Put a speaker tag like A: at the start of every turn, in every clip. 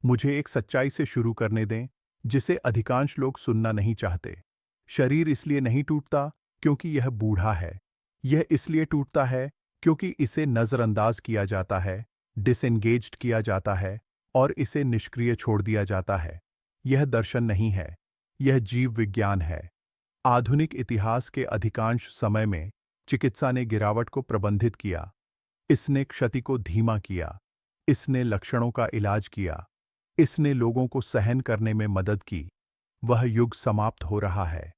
A: मुझे एक सच्चाई से शुरू करने दें, जिसे अधिकांश लोग सुनना नहीं चाहते। शरीर इसलिए नहीं टूटता क्योंकि यह बूढ़ा है। यह इसलिए टूटता है क्योंकि इसे नज़रअंदाज किया जाता है, डिसएंगेज्ड किया जाता है और इसे निष्क्रिय छोड़ दिया जाता है। यह दर्शन नहीं है, यह जीव विज्ञान है। आधुनिक इतिहास के अधिकांश समय में चिकित्सा ने गिरावट को प्रबंधित किया। इसने क्षति को धीमा किया, इसने लक्षणों का इलाज किया, इसने लोगों को सहन करने में मदद की। वह युग समाप्त हो रहा है।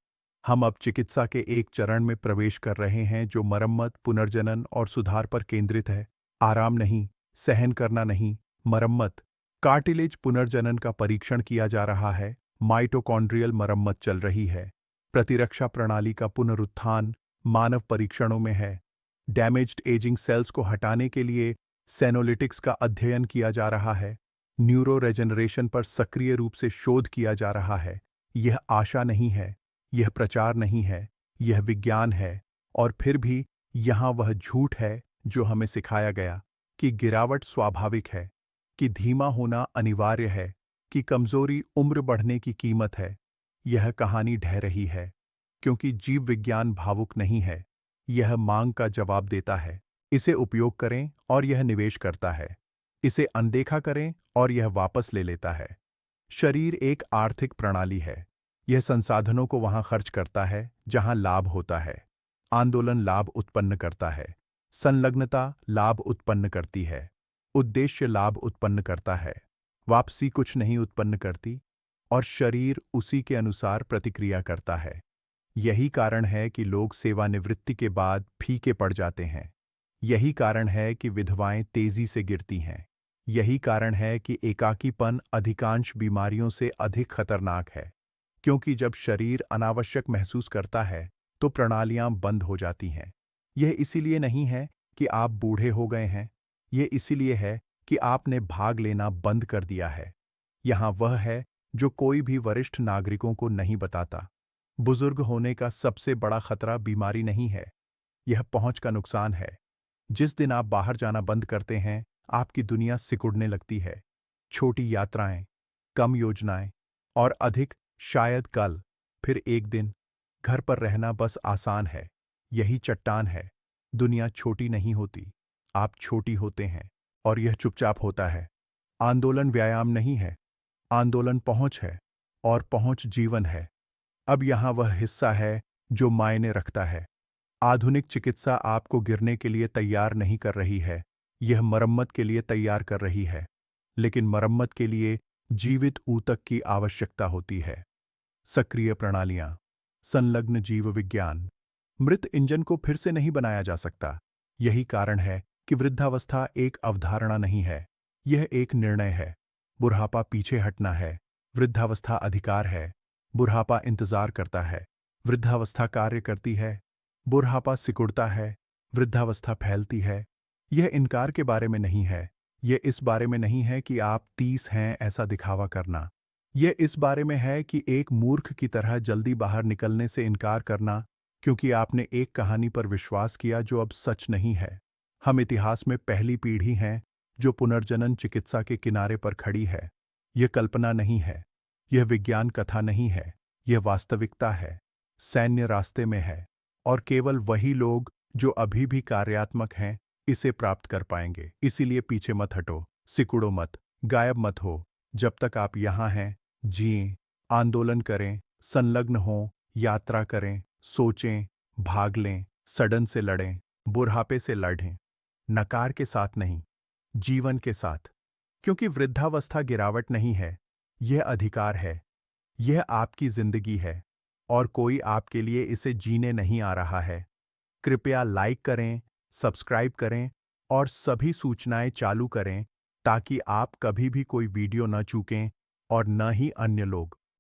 A: हम अब चिकित्सा के एक चरण में प्रवेश कर रहे हैं जो मरम्मत, पुनर्जनन और सुधार पर केंद्रित है। आराम नहीं, सहन करना नहीं, मरम्मत। कार्टिलेज पुनर्जनन का परीक्षण किया जा रहा है, माइटोकॉन्ड्रियल मरम्मत चल रही है, प्रतिरक्षा प्रणाली का पुनरुत्थान मानव परीक्षणों में है। डैमेज्ड एजिंग सेल्स को हटाने के लिए सेनोलिटिक्स का अध्ययन किया जा रहा है, न्यूरो रेजेनरेशन पर सक्रिय रूप से शोध किया जा रहा है। यह आशा नहीं है, यह प्रचार नहीं है, यह विज्ञान है। और फिर भी यहाँ वह झूठ है जो हमें सिखाया गया कि गिरावट स्वाभाविक है, कि धीमा होना अनिवार्य है, कि कमजोरी उम्र बढ़ने की कीमत है। यह कहानी ढह रही है क्योंकि जीव विज्ञान भावुक नहीं है। यह मांग का जवाब देता है। इसे उपयोग करें और यह निवेश करता है। इसे अनदेखा करें और यह वापस ले लेता है। शरीर एक आर्थिक प्रणाली है। यह संसाधनों को वहां खर्च करता है जहां लाभ होता है। आंदोलन लाभ उत्पन्न करता है। संलग्नता लाभ उत्पन्न करती है। उद्देश्य लाभ उत्पन्न करता है। वापसी कुछ नहीं उत्पन्न करती और शरीर उसी के अनुसार प्रतिक्रिया करता है। यही कारण है कि लोग सेवानिवृत्ति के बाद फीके पड़ जाते हैं। यही कारण है कि विधवाएं तेजी से गिरती हैं। यही कारण है कि एकाकीपन अधिकांश बीमारियों से अधिक खतरनाक है, क्योंकि जब शरीर अनावश्यक महसूस करता है तो प्रणालियां बंद हो जाती हैं। यह इसीलिए नहीं है कि आप बूढ़े हो गए हैं, यह इसीलिए है कि आपने भाग लेना बंद कर दिया है। यहाँ वह है जो कोई भी वरिष्ठ नागरिकों को नहीं बताता। बुजुर्ग होने का सबसे बड़ा खतरा बीमारी नहीं है, यह पहुंच का नुकसान है। जिस दिन आप बाहर जाना बंद करते हैं, आपकी दुनिया सिकुड़ने लगती है। छोटी यात्राएं, कम योजनाएं और अधिक शायद कल, फिर एक दिन। घर पर रहना बस आसान है। यही चट्टान है। दुनिया छोटी नहीं होती, आप छोटी होते हैं और यह चुपचाप होता है। आंदोलन व्यायाम नहीं है, आंदोलन पहुंच है और पहुंच जीवन है। अब यहाँ वह हिस्सा है जो मायने रखता है। आधुनिक चिकित्सा आपको गिरने के लिए तैयार नहीं कर रही है, यह मरम्मत के लिए तैयार कर रही है। लेकिन मरम्मत के लिए जीवित ऊतक की आवश्यकता होती है। सक्रिय प्रणालियां, संलग्न जीव विज्ञान। मृत इंजन को फिर से नहीं बनाया जा सकता। यही कारण है कि वृद्धावस्था एक अवधारणा नहीं है, यह एक निर्णय है। बुढ़ापा पीछे हटना है, वृद्धावस्था अधिकार है। बुढ़ापा इंतजार करता है, वृद्धावस्था कार्य करती है। बुढ़ापा सिकुड़ता है, वृद्धावस्था फैलती है। यह इनकार के बारे में नहीं है, यह इस बारे में नहीं है कि आप 30 हैं ऐसा दिखावा करना। यह इस बारे में है कि एक मूर्ख की तरह जल्दी बाहर निकलने से इनकार करना, क्योंकि आपने एक कहानी पर विश्वास किया जो अब सच नहीं है। हम इतिहास में पहली पीढ़ी हैं जो पुनर्जनन चिकित्सा के किनारे पर खड़ी है। यह कल्पना नहीं है, यह विज्ञान कथा नहीं है, यह वास्तविकता है। सैन्य रास्ते में है और केवल वही लोग जो अभी भी कार्यात्मक हैं इसे प्राप्त कर पाएंगे। इसीलिए पीछे मत हटो, सिकुड़ो मत, गायब मत हो। जब तक आप यहाँ हैं, जिएं, आंदोलन करें, संलग्न हों, यात्रा करें, सोचें, भाग लें, सडन से लड़ें, बुढ़ापे से लड़ें। नकार के साथ नहीं, जीवन के साथ। क्योंकि वृद्धावस्था गिरावट नहीं है, यह अधिकार है। यह आपकी जिंदगी है और कोई आपके लिए इसे जीने नहीं आ रहा है। कृपया लाइक करें, सब्सक्राइब करें और सभी सूचनाएं चालू करें ताकि आप कभी भी कोई वीडियो न चूकें और न ही अन्य लोग।